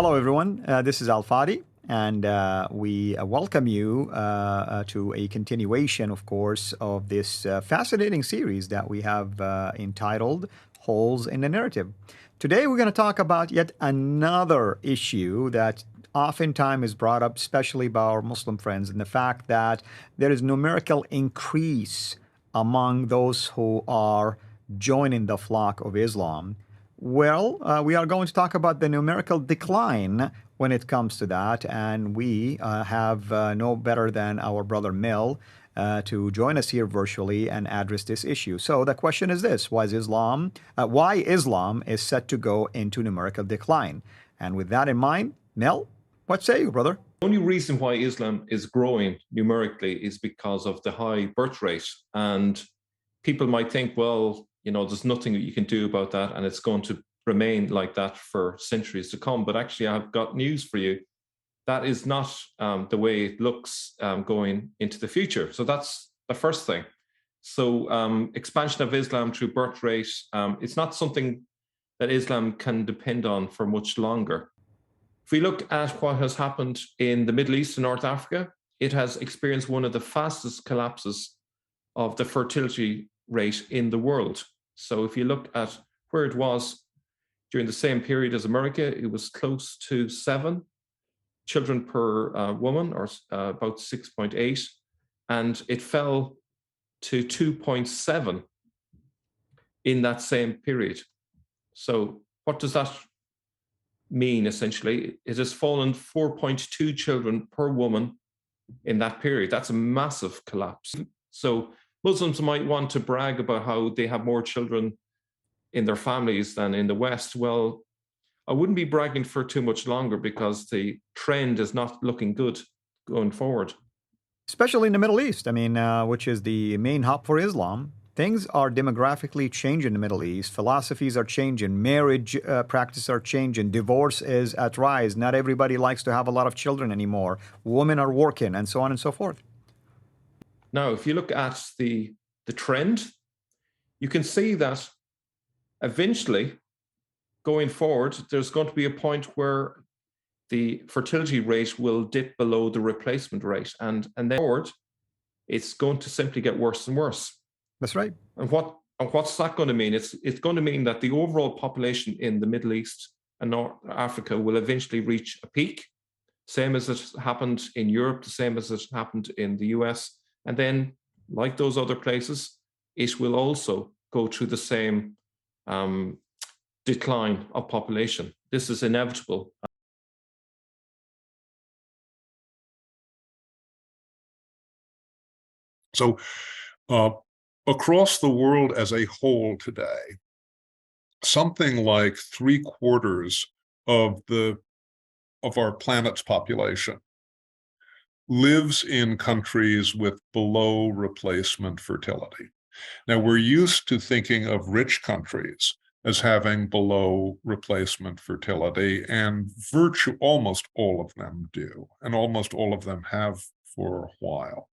Hello, everyone. This is Al Fadi, and we welcome you to a continuation, of course, of this fascinating series that we have entitled Holes in the Narrative. Today, we're going to talk about yet another issue that oftentimes is brought up, especially by our Muslim friends, and the fact that there is numerical increase among those who are joining the flock of Islam. Well, we are going to talk about the numerical decline when it comes to that, and we have no better than our brother Mel to join us here virtually and address this issue. So the question is this: why Islam is set to go into numerical decline? And with that in mind, Mel, what say you, brother? The only reason why Islam is growing numerically is because of the high birth rate, and people might think, well, there's nothing that you can do about that, and it's going to remain like that for centuries to come. But actually, I've got news for you. That is not the way it looks going into the future. So that's the first thing. So expansion of Islam through birth rate, it's not something that Islam can depend on for much longer. If we look at what has happened in the Middle East and North Africa, it has experienced one of the fastest collapses of the fertility rate in the world. So if you look at where it was during the same period as America, it was close to 7 children per woman, or about 6.8, and it fell to 2.7 in that same period. So what does that mean, essentially? It has fallen 4.2 children per woman in that period. That's a massive collapse. So Muslims might want to brag about how they have more children in their families than in the West. Well, I wouldn't be bragging for too much longer, because the trend is not looking good going forward. Especially in the Middle East, which is the main hub for Islam. Things are demographically changing in the Middle East. Philosophies are changing. Marriage practices are changing. Divorce is at rise. Not everybody likes to have a lot of children anymore. Women are working, and so on and so forth. Now, if you look at the trend, you can see that eventually, going forward, there's going to be a point where the fertility rate will dip below the replacement rate, and then forward, it's going to simply get worse and worse. That's right. And what's that going to mean? It's going to mean that the overall population in the Middle East and North Africa will eventually reach a peak, same as it happened in Europe, the same as it happened in the US. And then, like those other places, it will also go through the same decline of population. This is inevitable. So across the world as a whole today, something like 3/4 of our planet's population lives in countries with below replacement fertility. Now, we're used to thinking of rich countries as having below replacement fertility, and almost all of them do, and almost all of them have for a while.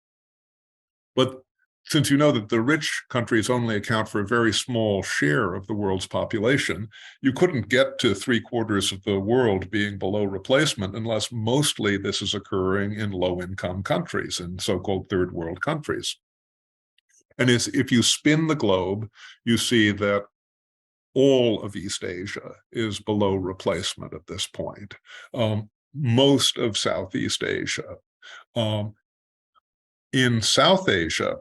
But since you know that the rich countries only account for a very small share of the world's population, you couldn't get to 3/4 of the world being below replacement unless mostly this is occurring in low-income countries, in so-called third world countries. And if you spin the globe, you see that all of East Asia is below replacement at this point. Most of Southeast Asia. In South Asia,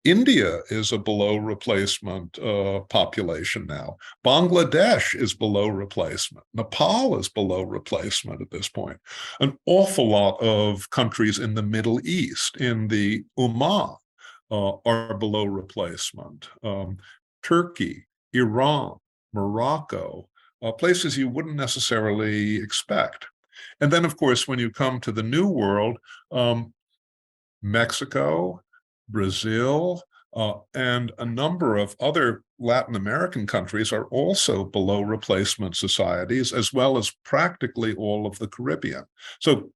India is a below replacement population now. Bangladesh is below replacement. Nepal is below replacement at this point. An awful lot of countries in the Middle East, in the Ummah, are below replacement. Turkey, Iran, Morocco, places you wouldn't necessarily expect. And then, of course, when you come to the New World, Mexico, Brazil, and a number of other Latin American countries are also below replacement societies, as well as practically all of the Caribbean. So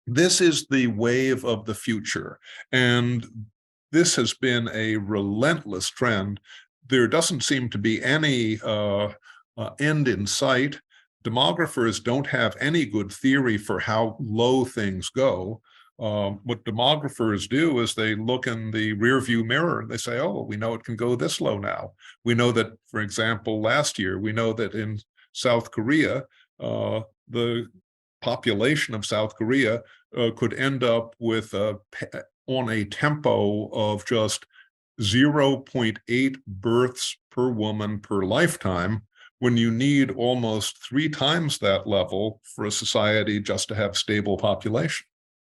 this is the wave of the future, and this has been a relentless trend. There doesn't seem to be any end in sight. demographers don't have any good theory for how low things go. What demographers do is they look in the rearview mirror and they say, oh, we know it can go this low now. We know that, for example, last year, we know that in South Korea, the population of South Korea could end up with on a tempo of just 0.8 births per woman per lifetime, when you need almost 3 times that level for a society just to have stable population.